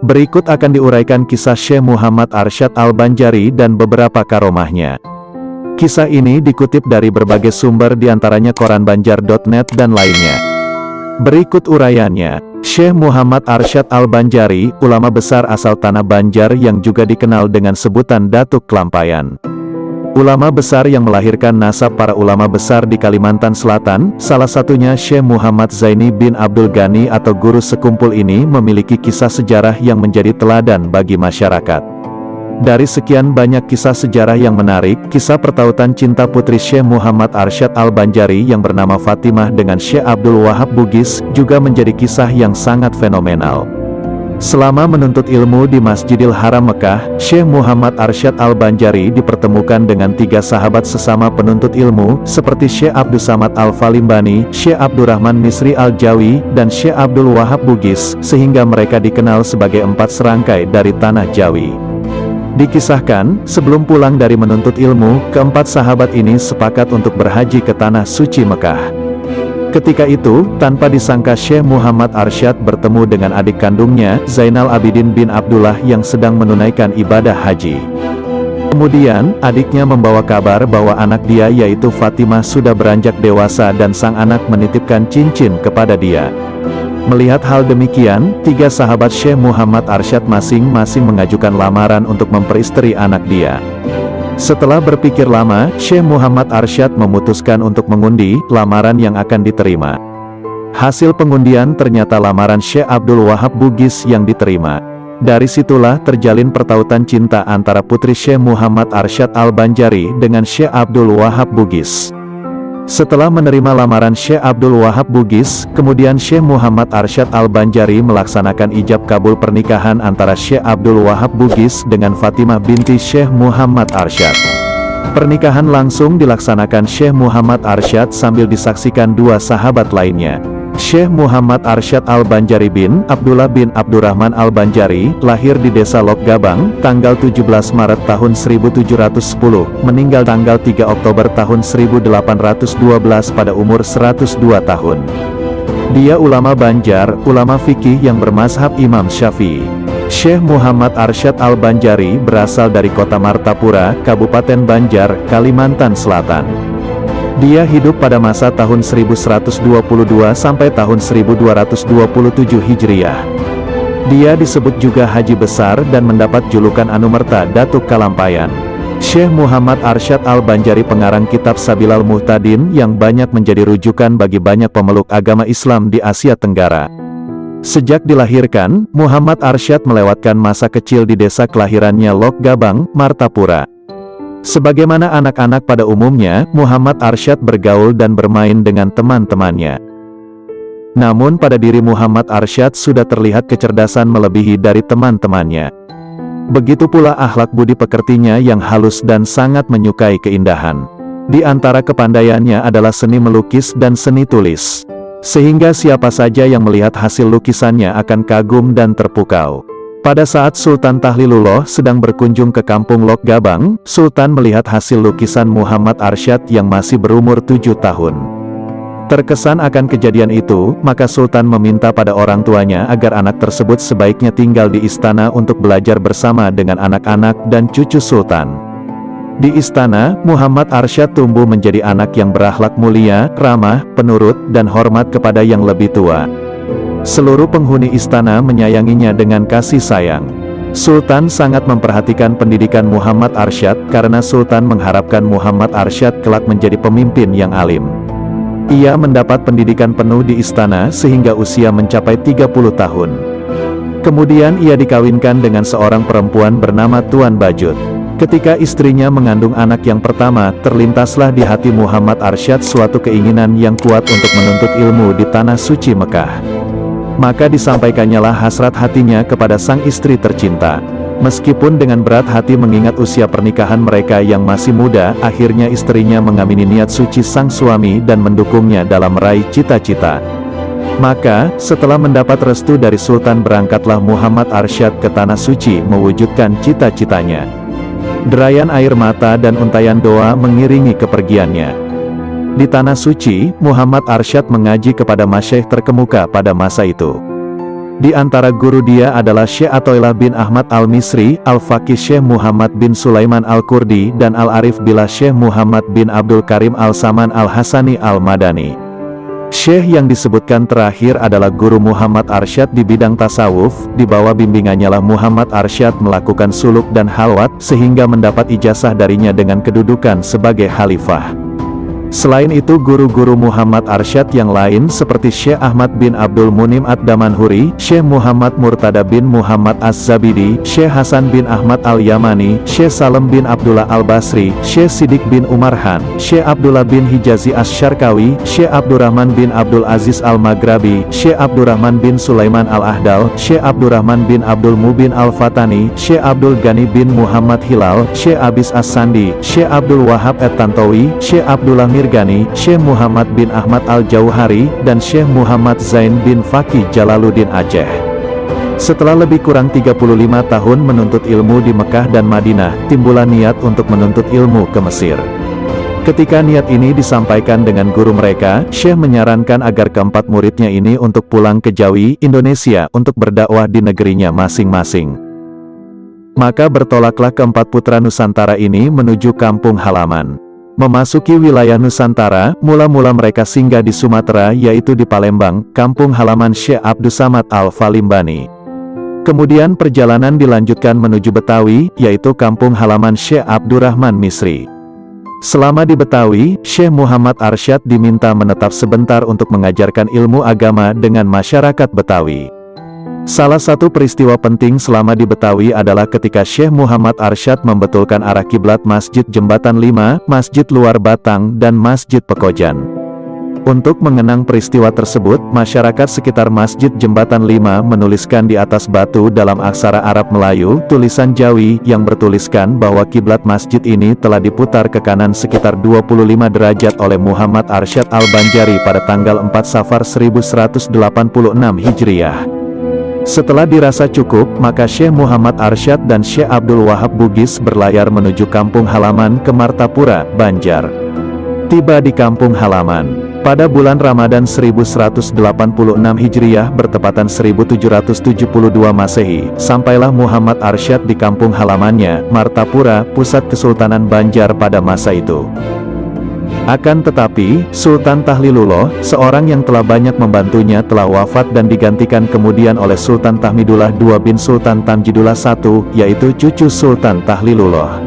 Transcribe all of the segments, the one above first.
Berikut akan diuraikan kisah Syekh Muhammad Arsyad Al-Banjari dan beberapa karomahnya. Kisah ini dikutip dari berbagai sumber diantaranya koranbanjar.net dan lainnya. Berikut uraiannya. Syekh Muhammad Arsyad Al-Banjari, ulama besar asal tanah Banjar yang juga dikenal dengan sebutan Datuk Kelampayan. Ulama besar yang melahirkan nasab para ulama besar di Kalimantan Selatan, salah satunya Syekh Muhammad Zaini bin Abdul Ghani atau guru sekumpul ini memiliki kisah sejarah yang menjadi teladan bagi masyarakat. Dari sekian banyak kisah sejarah yang menarik, kisah pertautan cinta putri Syekh Muhammad Arsyad Al-Banjari yang bernama Fatimah dengan Syekh Abdul Wahab Bugis juga menjadi kisah yang sangat fenomenal. Selama menuntut ilmu di Masjidil Haram Mekah, Syekh Muhammad Arsyad Al-Banjari dipertemukan dengan 3 sahabat sesama penuntut ilmu, seperti Syekh Abdus Samad Al-Falimbani, Syekh Abdurrahman Misri Al-Jawi, dan Syekh Abdul Wahab Bugis, sehingga mereka dikenal sebagai 4 serangkai dari tanah Jawi. Dikisahkan, sebelum pulang dari menuntut ilmu, keempat sahabat ini sepakat untuk berhaji ke tanah suci Mekah. Ketika itu, tanpa disangka Syekh Muhammad Arsyad bertemu dengan adik kandungnya, Zainal Abidin bin Abdullah yang sedang menunaikan ibadah haji. Kemudian, adiknya membawa kabar bahwa anak dia yaitu Fatimah sudah beranjak dewasa dan sang anak menitipkan cincin kepada dia. Melihat hal demikian, 3 sahabat Syekh Muhammad Arsyad masing-masing mengajukan lamaran untuk memperistri anak dia. Setelah berpikir lama, Syekh Muhammad Arsyad memutuskan untuk mengundi lamaran yang akan diterima. Hasil pengundian ternyata lamaran Syekh Abdul Wahab Bugis yang diterima. Dari situlah terjalin pertautan cinta antara putri Syekh Muhammad Arsyad Al-Banjari dengan Syekh Abdul Wahab Bugis. Setelah menerima lamaran Syekh Abdul Wahab Bugis, kemudian Syekh Muhammad Arsyad Al-Banjari melaksanakan ijab kabul pernikahan antara Syekh Abdul Wahab Bugis dengan Fatimah binti Syekh Muhammad Arsyad. Pernikahan langsung dilaksanakan Syekh Muhammad Arsyad sambil disaksikan 2 sahabat lainnya. Syekh Muhammad Arsyad Al-Banjari bin Abdullah bin Abdurrahman Al-Banjari, lahir di desa Lok Gabang, tanggal 17 Maret tahun 1710, meninggal tanggal 3 Oktober tahun 1812 pada umur 102 tahun. Dia ulama Banjar, ulama fikih yang bermazhab Imam Syafi'i. Syekh Muhammad Arsyad Al-Banjari berasal dari kota Martapura, Kabupaten Banjar, Kalimantan Selatan. Dia hidup pada masa tahun 1122 sampai tahun 1227 Hijriah. Dia disebut juga Haji Besar dan mendapat julukan Anumerta Datuk Kalampayan. Syekh Muhammad Arsyad Al-Banjari pengarang kitab Sabilal Muhtadin yang banyak menjadi rujukan bagi banyak pemeluk agama Islam di Asia Tenggara. Sejak dilahirkan, Muhammad Arsyad melewatkan masa kecil di desa kelahirannya Lok Gabang, Martapura. Sebagaimana anak-anak pada umumnya, Muhammad Arsyad bergaul dan bermain dengan teman-temannya. Namun pada diri Muhammad Arsyad sudah terlihat kecerdasan melebihi dari teman-temannya. Begitu pula akhlak budi pekertinya yang halus dan sangat menyukai keindahan. Di antara kepandaiannya adalah seni melukis dan seni tulis. Sehingga siapa saja yang melihat hasil lukisannya akan kagum dan terpukau. Pada saat Sultan Tahlilullah sedang berkunjung ke kampung Lok Gabang, Sultan melihat hasil lukisan Muhammad Arsyad yang masih berumur 7 tahun. Terkesan akan kejadian itu, maka Sultan meminta pada orang tuanya agar anak tersebut sebaiknya tinggal di istana untuk belajar bersama dengan anak-anak dan cucu Sultan. Di istana, Muhammad Arsyad tumbuh menjadi anak yang berakhlak mulia, ramah, penurut, dan hormat kepada yang lebih tua. Seluruh penghuni istana menyayanginya dengan kasih sayang. Sultan sangat memperhatikan pendidikan Muhammad Arsyad karena Sultan mengharapkan Muhammad Arsyad kelak menjadi pemimpin yang alim. Ia mendapat pendidikan penuh di istana sehingga usia mencapai 30 tahun. Kemudian ia dikawinkan dengan seorang perempuan bernama Tuan Bajut. Ketika istrinya mengandung anak yang pertama, terlintaslah di hati Muhammad Arsyad suatu keinginan yang kuat untuk menuntut ilmu di tanah suci Mekah. Maka disampaikannya lah hasrat hatinya kepada sang istri tercinta. Meskipun dengan berat hati mengingat usia pernikahan mereka yang masih muda, akhirnya istrinya mengamini niat suci sang suami dan mendukungnya dalam meraih cita-cita. Maka, setelah mendapat restu dari Sultan berangkatlah Muhammad Arsyad ke tanah suci mewujudkan cita-citanya. Derayan air mata dan untayan doa mengiringi kepergiannya. Di tanah suci, Muhammad Arsyad mengaji kepada masyaikh terkemuka pada masa itu. Di antara guru dia adalah Syekh Athoillah bin Ahmad Al-Misri, Al-Faqih Syekh Muhammad bin Sulaiman Al-Kurdi, dan Al-Arif Billah Syekh Muhammad bin Abdul Karim Al-Saman Al-Hasani Al-Madani. Syekh yang disebutkan terakhir adalah Guru Muhammad Arsyad di bidang tasawuf. Di bawah bimbingannya lah Muhammad Arsyad melakukan suluk dan halwat, sehingga mendapat ijazah darinya dengan kedudukan sebagai khalifah. Selain itu guru-guru Muhammad Arsyad yang lain seperti Syekh Ahmad bin Abdul Munim Ad-Damanhuri, Syekh Muhammad Murtada bin Muhammad Az-Zabidi, Syekh Hasan bin Ahmad Al-Yamani, Syekh Salem bin Abdullah Al-Basri, Syekh Sidik bin Umar Han, Syekh Abdullah bin Hijazi Asy-Syarkawi, Syekh Abdurrahman bin Abdul Aziz Al-Maghrabi, Syekh Abdurrahman bin Sulaiman Al-Ahdal, Syekh Abdurrahman bin Abdul Mubin Al-Fatani, Syekh Abdul Ghani bin Muhammad Hilal, Syekh Abis As-Sandi, Syekh Abdul Wahab At-Tantawi, Syekh Abdullah Mirgani, Syekh Muhammad bin Ahmad Al-Jauhari, dan Syekh Muhammad Zain bin Faqih Jalaluddin Aceh. Setelah lebih kurang 35 tahun menuntut ilmu di Mekah dan Madinah, timbullah niat untuk menuntut ilmu ke Mesir. Ketika niat ini disampaikan dengan guru mereka, Syekh menyarankan agar keempat muridnya ini untuk pulang ke Jawi, Indonesia, untuk berdakwah di negerinya masing-masing. Maka bertolaklah keempat putra Nusantara ini menuju kampung halaman. Memasuki wilayah Nusantara, mula-mula mereka singgah di Sumatera, yaitu di Palembang, kampung halaman Syekh Abdus Samad Al-Falimbani. Kemudian perjalanan dilanjutkan menuju Betawi, yaitu kampung halaman Syekh Abdurrahman Misri. Selama di Betawi, Syekh Muhammad Arsyad diminta menetap sebentar untuk mengajarkan ilmu agama dengan masyarakat Betawi. Salah satu peristiwa penting selama di Betawi adalah ketika Syekh Muhammad Arsyad membetulkan arah kiblat Masjid Jembatan 5, Masjid Luar Batang, dan Masjid Pekojan. Untuk mengenang peristiwa tersebut, masyarakat sekitar Masjid Jembatan 5 menuliskan di atas batu dalam aksara Arab Melayu, tulisan Jawi, yang bertuliskan bahwa kiblat masjid ini telah diputar ke kanan sekitar 25 derajat oleh Muhammad Arsyad Al-Banjari pada tanggal 4 Safar 1186 Hijriah. Setelah dirasa cukup, maka Syekh Muhammad Arsyad dan Syekh Abdul Wahab Bugis berlayar menuju kampung halaman ke Martapura, Banjar. Tiba di kampung halaman pada bulan Ramadan 1186 Hijriah bertepatan 1772 Masehi, sampailah Muhammad Arsyad di kampung halamannya, Martapura, pusat Kesultanan Banjar pada masa itu. Akan tetapi, Sultan Tahlilullah, seorang yang telah banyak membantunya, telah wafat dan digantikan kemudian oleh Sultan Tahmidullah II bin Sultan Tamjidullah I, yaitu cucu Sultan Tahlilullah.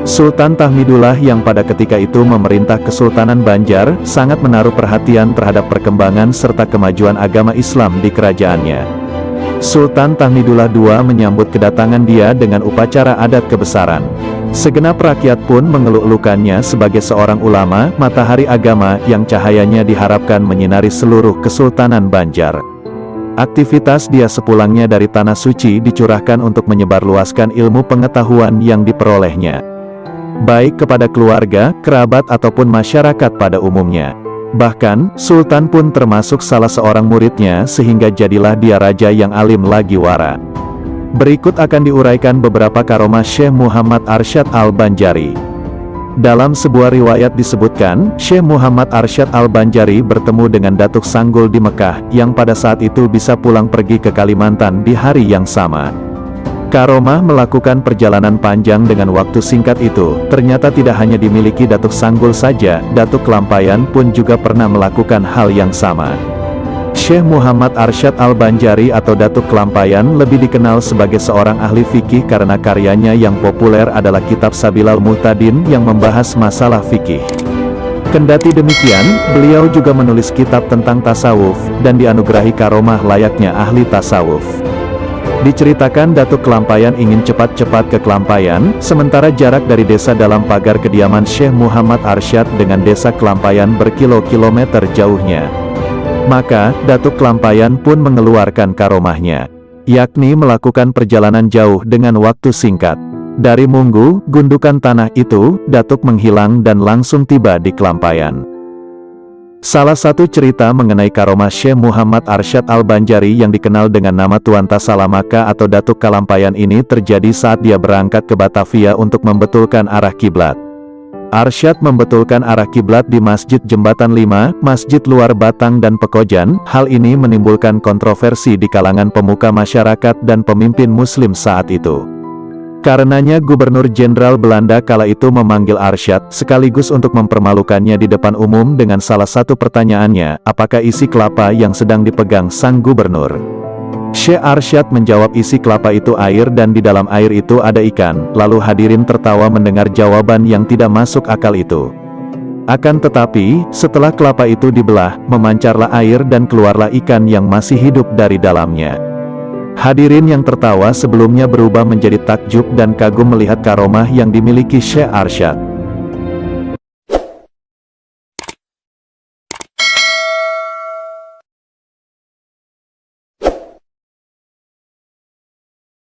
Sultan Tahmidullah yang pada ketika itu memerintah Kesultanan Banjar, sangat menaruh perhatian terhadap perkembangan serta kemajuan agama Islam di kerajaannya. Sultan Tahmidullah II menyambut kedatangan dia dengan upacara adat kebesaran. Segenap rakyat pun mengeluk-elukannya sebagai seorang ulama, matahari agama yang cahayanya diharapkan menyinari seluruh Kesultanan Banjar. Aktivitas dia sepulangnya dari Tanah Suci dicurahkan untuk menyebarluaskan ilmu pengetahuan yang diperolehnya, baik kepada keluarga, kerabat ataupun masyarakat pada umumnya. Bahkan, Sultan pun termasuk salah seorang muridnya sehingga jadilah dia raja yang alim lagi wara. Berikut akan diuraikan beberapa karomah Syekh Muhammad Arsyad Al-Banjari. Dalam sebuah riwayat disebutkan, Syekh Muhammad Arsyad Al-Banjari bertemu dengan Datuk Sanggul di Mekah, yang pada saat itu bisa pulang pergi ke Kalimantan di hari yang sama. Karomah melakukan perjalanan panjang dengan waktu singkat itu, ternyata tidak hanya dimiliki Datuk Sanggul saja, Datuk Kelampayan pun juga pernah melakukan hal yang sama. Syekh Muhammad Arsyad Al-Banjari atau Datuk Kelampayan lebih dikenal sebagai seorang ahli fikih karena karyanya yang populer adalah kitab Sabilal Muhtadin yang membahas masalah fikih. Kendati demikian, beliau juga menulis kitab tentang tasawuf, dan dianugerahi karomah layaknya ahli tasawuf. Diceritakan Datuk Kelampayan ingin cepat-cepat ke Kelampayan, sementara jarak dari desa dalam pagar kediaman Syekh Muhammad Arsyad dengan desa Kelampayan berkilo-kilometer jauhnya. Maka, Datuk Kelampayan pun mengeluarkan karomahnya, yakni melakukan perjalanan jauh dengan waktu singkat. Dari Munggu, gundukan tanah itu, Datuk menghilang dan langsung tiba di Kelampayan. Salah satu cerita mengenai karomah Syekh Muhammad Arsyad Al-Banjari yang dikenal dengan nama Tuan Tasalamaka atau Datuk Kelampayan ini terjadi saat dia berangkat ke Batavia untuk membetulkan arah kiblat. Arsyad membetulkan arah kiblat di Masjid Jembatan 5, Masjid Luar Batang dan Pekojan. Hal ini menimbulkan kontroversi di kalangan pemuka masyarakat dan pemimpin muslim saat itu. Karenanya Gubernur Jenderal Belanda kala itu memanggil Arsyad, sekaligus untuk mempermalukannya di depan umum dengan salah satu pertanyaannya, apakah isi kelapa yang sedang dipegang sang gubernur? Syekh Arsyad menjawab isi kelapa itu air dan di dalam air itu ada ikan, lalu hadirin tertawa mendengar jawaban yang tidak masuk akal itu. Akan tetapi, setelah kelapa itu dibelah, memancarlah air dan keluarlah ikan yang masih hidup dari dalamnya. Hadirin yang tertawa sebelumnya berubah menjadi takjub dan kagum melihat karomah yang dimiliki Syekh Arsyad.